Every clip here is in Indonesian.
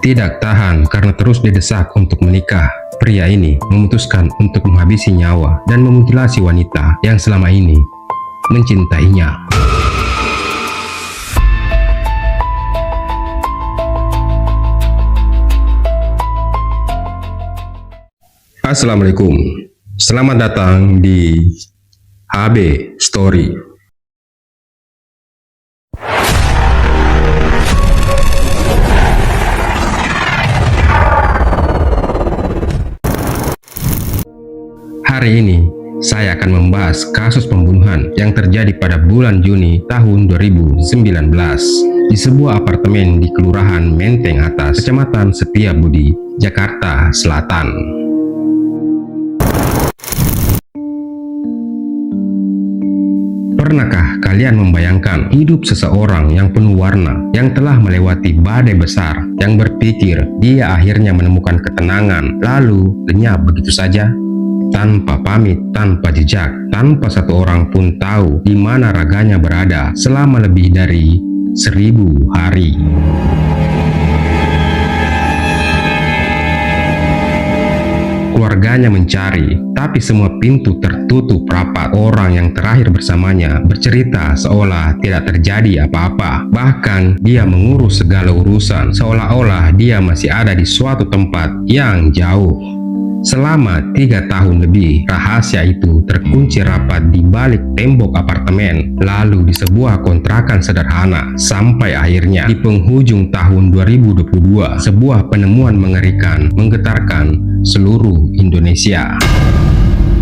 Tidak tahan karena terus didesak untuk menikah, pria ini memutuskan untuk menghabisi nyawa dan memutilasi wanita yang selama ini mencintainya. Assalamualaikum, selamat datang di HB Story. Hari ini, saya akan membahas kasus pembunuhan yang terjadi pada bulan Juni tahun 2019 di sebuah apartemen di Kelurahan Menteng Atas, Kecamatan Setiabudi, Jakarta Selatan. Pernahkah kalian membayangkan hidup seseorang yang penuh warna, yang telah melewati badai besar, yang berpikir dia akhirnya menemukan ketenangan, lalu lenyap begitu saja? Tanpa pamit, tanpa jejak, tanpa satu orang pun tahu di mana raganya berada selama lebih dari 1000 hari. Keluarganya mencari, tapi semua pintu tertutup rapat. Orang yang terakhir bersamanya bercerita seolah tidak terjadi apa-apa. Bahkan dia mengurus segala urusan seolah-olah dia masih ada di suatu tempat yang jauh. Selama 3 tahun lebih, rahasia itu terkunci rapat di balik tembok apartemen, lalu di sebuah kontrakan sederhana, sampai akhirnya di penghujung tahun 2022, sebuah penemuan mengerikan menggetarkan seluruh Indonesia.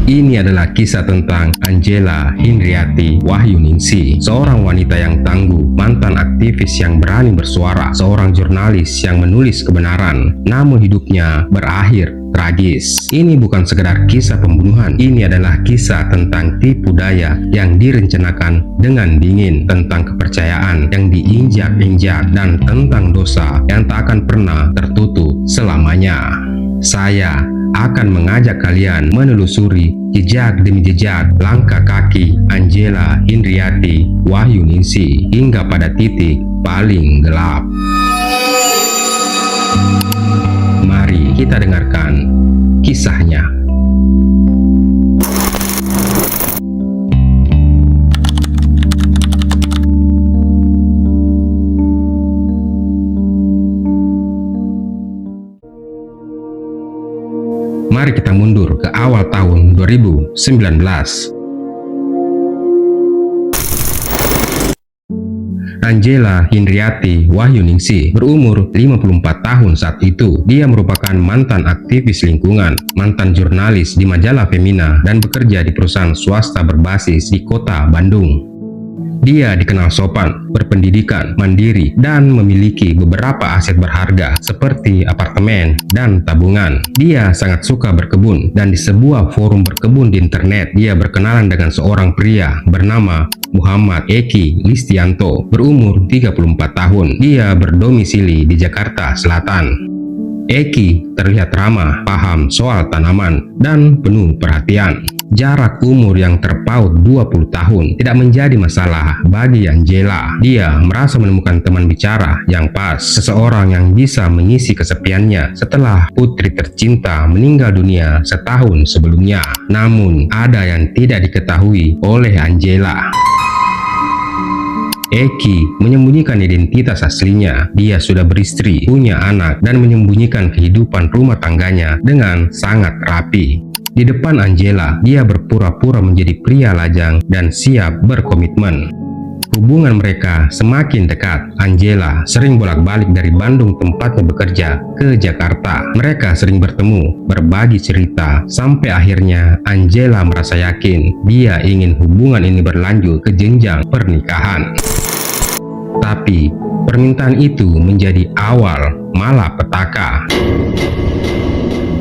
Ini adalah kisah tentang Angela Hindriati Wahyuningsih, seorang wanita yang tangguh, mantan aktivis yang berani bersuara, seorang jurnalis yang menulis kebenaran, namun hidupnya berakhir tragis. Ini bukan sekedar kisah pembunuhan, ini adalah kisah tentang tipu daya yang direncanakan dengan dingin, tentang kepercayaan yang diinjak-injak, dan tentang dosa yang tak akan pernah tertutup selamanya. Saya akan mengajak kalian menelusuri jejak demi jejak langkah kaki Angela Hindriati Wahyuningsih hingga pada titik paling gelap. Mari kita dengarkan kisahnya. Mari kita mundur ke awal tahun 2019. Angela Hindriati Wahyuningsih berumur 54 tahun saat itu. Dia merupakan mantan aktivis lingkungan, mantan jurnalis di majalah Femina, dan bekerja di perusahaan swasta berbasis di kota Bandung. Dia dikenal sopan, berpendidikan, mandiri, dan memiliki beberapa aset berharga seperti apartemen dan tabungan. Dia sangat suka berkebun, dan di sebuah forum berkebun di internet, dia berkenalan dengan seorang pria bernama Muhammad Eki Listianto, berumur 34 tahun. Dia berdomisili di Jakarta Selatan. Eki terlihat ramah, paham soal tanaman, dan penuh perhatian. Jarak umur yang terpaut 20 tahun tidak menjadi masalah bagi Angela. Dia merasa menemukan teman bicara yang pas, seseorang yang bisa mengisi kesepiannya setelah putri tercinta meninggal dunia setahun sebelumnya. Namun, ada yang tidak diketahui oleh Angela. Eki menyembunyikan identitas aslinya. Dia sudah beristri, punya anak, dan menyembunyikan kehidupan rumah tangganya dengan sangat rapi. Di depan Angela, dia berpura-pura menjadi pria lajang dan siap berkomitmen. Hubungan mereka semakin dekat. Angela sering bolak-balik dari Bandung tempatnya bekerja ke Jakarta. Mereka sering bertemu, berbagi cerita, sampai akhirnya Angela merasa yakin dia ingin hubungan ini berlanjut ke jenjang pernikahan. Tapi permintaan itu menjadi awal malapetaka.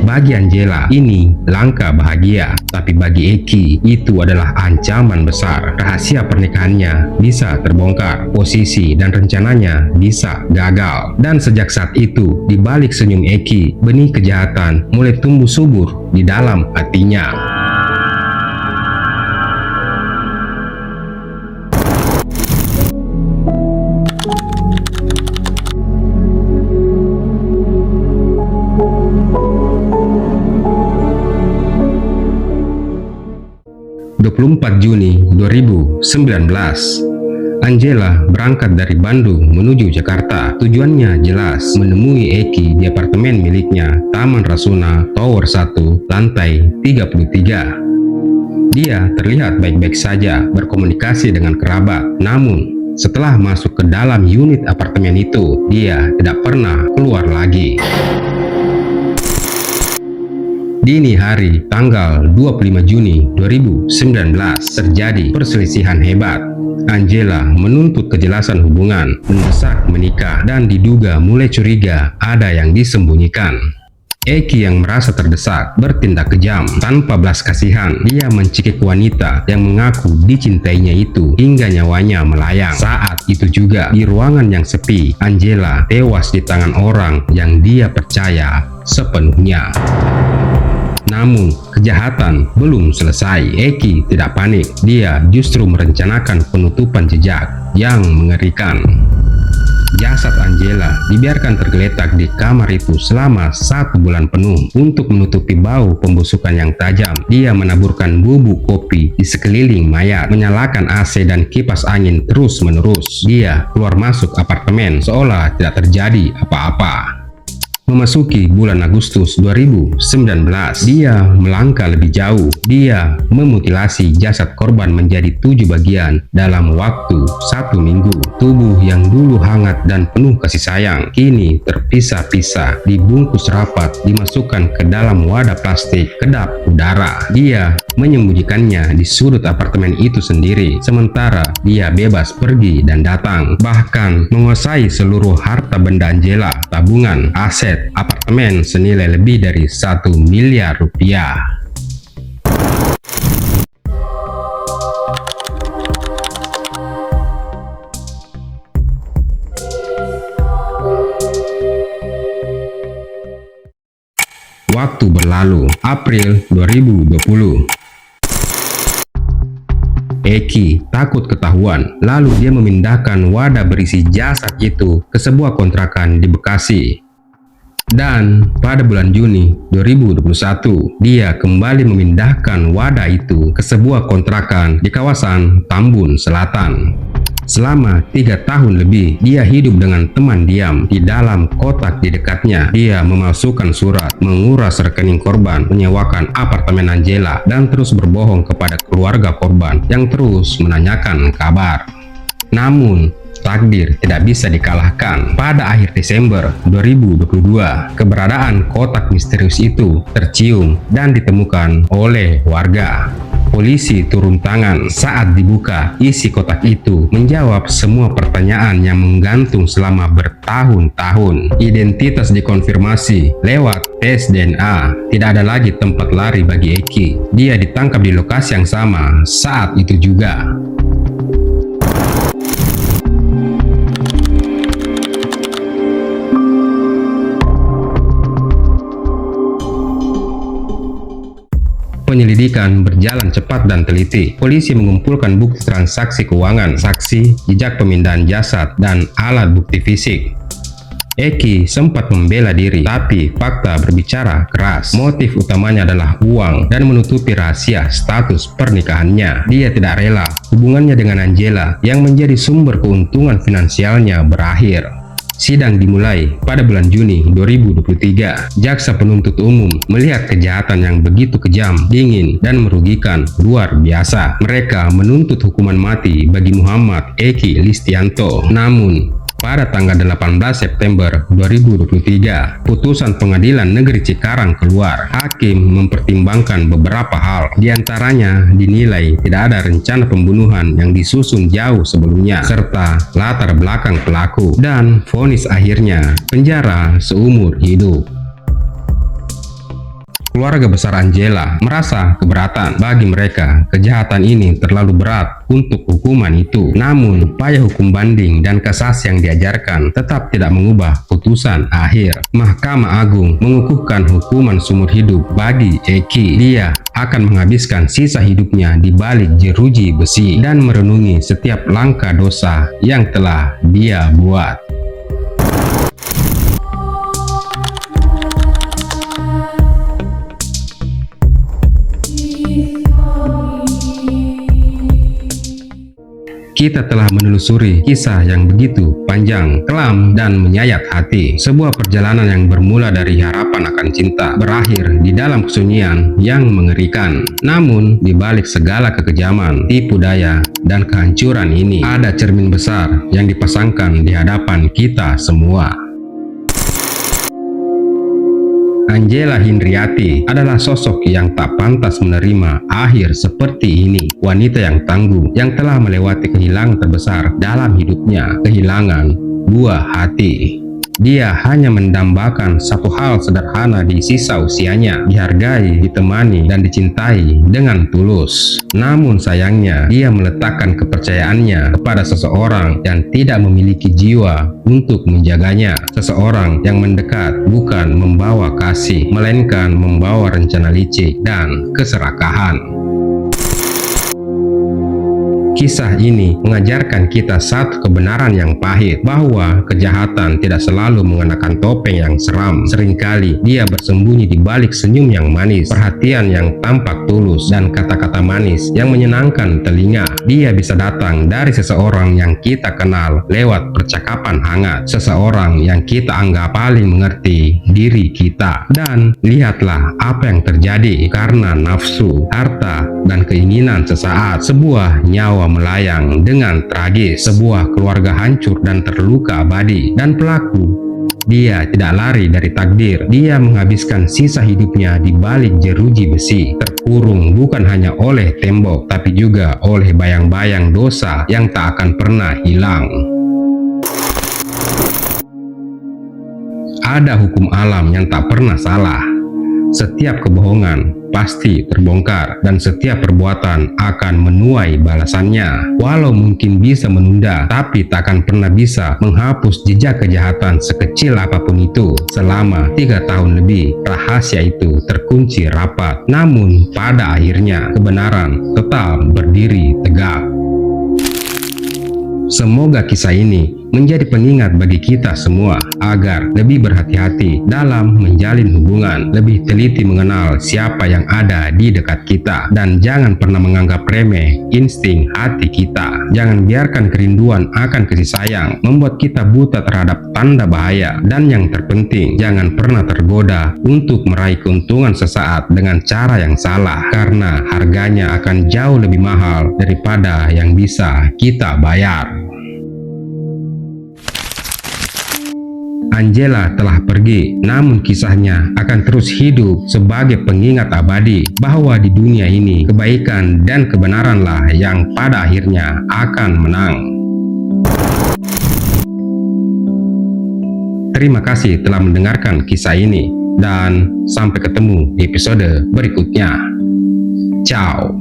Bagi Angela, ini langkah bahagia, tapi bagi Eki, itu adalah ancaman besar. Rahasia pernikahannya bisa terbongkar, posisi dan rencananya bisa gagal. Dan sejak saat itu, di balik senyum Eki, benih kejahatan mulai tumbuh subur di dalam hatinya. 24 Juni 2019, Angela berangkat dari Bandung menuju Jakarta. Tujuannya jelas, menemui Eki di apartemen miliknya, Taman Rasuna, Tower 1, lantai 33. Dia terlihat baik-baik saja berkomunikasi dengan kerabat. Namun, setelah masuk ke dalam unit apartemen itu, dia tidak pernah keluar lagi. Dini hari tanggal 25 Juni 2019 terjadi perselisihan hebat. Angela menuntut kejelasan hubungan, mendesak menikah, dan diduga mulai curiga ada yang disembunyikan. Eki yang merasa terdesak bertindak kejam tanpa belas kasihan. Dia mencekik wanita yang mengaku dicintainya itu hingga nyawanya melayang. Saat itu juga di ruangan yang sepi, Angela tewas di tangan orang yang dia percaya sepenuhnya. Namun, kejahatan belum selesai. Eki tidak panik. Dia justru merencanakan penutupan jejak yang mengerikan. Jasad Angela dibiarkan tergeletak di kamar itu selama 1 bulan penuh. Untuk menutupi bau pembusukan yang tajam, dia menaburkan bubuk kopi di sekeliling mayat, menyalakan AC dan kipas angin terus-menerus. Dia keluar masuk apartemen seolah tidak terjadi apa-apa. Memasuki bulan Agustus 2019, dia melangkah lebih jauh. Dia memutilasi jasad korban menjadi 7 bagian dalam waktu 1 minggu. Tubuh yang dulu hangat dan penuh kasih sayang, kini terpisah-pisah, dibungkus rapat, dimasukkan ke dalam wadah plastik kedap udara. Dia menyembunyikannya di sudut apartemen itu sendiri, sementara dia bebas pergi dan datang, bahkan menguasai seluruh harta benda Angela, tabungan, aset, apartemen senilai lebih dari 1 miliar rupiah. Waktu berlalu, April 2020. Eki takut ketahuan, lalu dia memindahkan wadah berisi jasad itu ke sebuah kontrakan di Bekasi. Dan pada bulan Juni 2021, dia kembali memindahkan wadah itu ke sebuah kontrakan di kawasan Tambun Selatan. Selama 3 tahun lebih, dia hidup dengan teman diam di dalam kotak di dekatnya. Dia memalsukan surat, menguras rekening korban, menyewakan apartemen Angela, dan terus berbohong kepada keluarga korban yang terus menanyakan kabar. Namun, takdir tidak bisa dikalahkan. Pada akhir Desember 2022, keberadaan kotak misterius itu tercium dan ditemukan oleh warga. Polisi turun tangan saat dibuka. Isi kotak itu menjawab semua pertanyaan yang menggantung selama bertahun-tahun. Identitas dikonfirmasi lewat tes DNA. Tidak ada lagi tempat lari bagi Eki. Dia ditangkap di lokasi yang sama saat itu juga. Penyelidikan berjalan cepat dan teliti. Polisi mengumpulkan bukti transaksi keuangan, saksi, jejak pemindahan jasad, dan alat bukti fisik. Eki sempat membela diri, tapi fakta berbicara keras. Motif utamanya adalah uang dan menutupi rahasia status pernikahannya. Dia tidak rela hubungannya dengan Angela yang menjadi sumber keuntungan finansialnya berakhir. Sidang dimulai pada bulan Juni 2023. Jaksa penuntut umum melihat kejahatan yang begitu kejam, dingin, dan merugikan luar biasa. Mereka menuntut hukuman mati bagi Muhammad Eki Listianto. Namun, pada tanggal 18 September 2023, putusan Pengadilan Negeri Cikarang keluar. Hakim mempertimbangkan beberapa hal. Di antaranya dinilai tidak ada rencana pembunuhan yang disusun jauh sebelumnya, serta latar belakang pelaku, dan vonis akhirnya penjara seumur hidup. Keluarga besar Angela merasa keberatan. Bagi mereka, kejahatan ini terlalu berat untuk hukuman itu. Namun, upaya hukum banding dan kasasi yang diajarkan tetap tidak mengubah putusan akhir. Mahkamah Agung mengukuhkan hukuman seumur hidup bagi Eki. Dia akan menghabiskan sisa hidupnya di balik jeruji besi dan merenungi setiap langkah dosa yang telah dia buat. kita telah menelusuri kisah yang begitu panjang, kelam, dan menyayat hati. Sebuah perjalanan yang bermula dari harapan akan cinta, berakhir di dalam kesunyian yang mengerikan. Namun, di balik segala kekejaman, tipu daya, dan kehancuran ini, ada cermin besar yang dipasangkan di hadapan kita semua. Angela Hindriati adalah sosok yang tak pantas menerima akhir seperti ini. Wanita yang tangguh, yang telah melewati kehilangan terbesar dalam hidupnya, kehilangan buah hati. Dia hanya mendambakan satu hal sederhana di sisa usianya, dihargai, ditemani, dan dicintai dengan tulus. Namun sayangnya, dia meletakkan kepercayaannya kepada seseorang yang tidak memiliki jiwa untuk menjaganya. Seseorang yang mendekat bukan membawa kasih, melainkan membawa rencana licik dan keserakahan. Kisah ini mengajarkan kita satu kebenaran yang pahit, bahwa kejahatan tidak selalu mengenakan topeng yang seram. Seringkali dia bersembunyi di balik senyum yang manis, perhatian yang tampak tulus, dan kata-kata manis yang menyenangkan telinga. Dia bisa datang dari seseorang yang kita kenal lewat percakapan hangat, seseorang yang kita anggap paling mengerti diri kita. Dan lihatlah apa yang terjadi karena nafsu, harta, dan keinginan sesaat. Sebuah nyawa melayang dengan tragis, sebuah keluarga hancur dan terluka abadi. Dan pelaku, dia tidak lari dari takdir. Dia menghabiskan sisa hidupnya di balik jeruji besi, terkurung bukan hanya oleh tembok, tapi juga oleh bayang-bayang dosa yang tak akan pernah hilang. Ada hukum alam yang tak pernah salah. Setiap kebohongan pasti terbongkar, dan setiap perbuatan akan menuai balasannya. Walau mungkin bisa menunda, tapi takkan pernah bisa menghapus jejak kejahatan sekecil apapun itu. Selama 3 tahun lebih, rahasia itu terkunci rapat. Namun pada akhirnya, kebenaran tetap berdiri tegak. Semoga kisah ini menjadi pengingat bagi kita semua agar lebih berhati-hati dalam menjalin hubungan, lebih teliti mengenal siapa yang ada di dekat kita, dan jangan pernah menganggap remeh insting hati kita. Jangan biarkan kerinduan akan kasih sayang membuat kita buta terhadap tanda bahaya. Dan yang terpenting, jangan pernah tergoda untuk meraih keuntungan sesaat dengan cara yang salah, karena harganya akan jauh lebih mahal daripada yang bisa kita bayar. Angela telah pergi, namun kisahnya akan terus hidup sebagai pengingat abadi bahwa di dunia ini kebaikan dan kebenaranlah yang pada akhirnya akan menang. Terima kasih telah mendengarkan kisah ini, dan sampai ketemu di episode berikutnya. Ciao.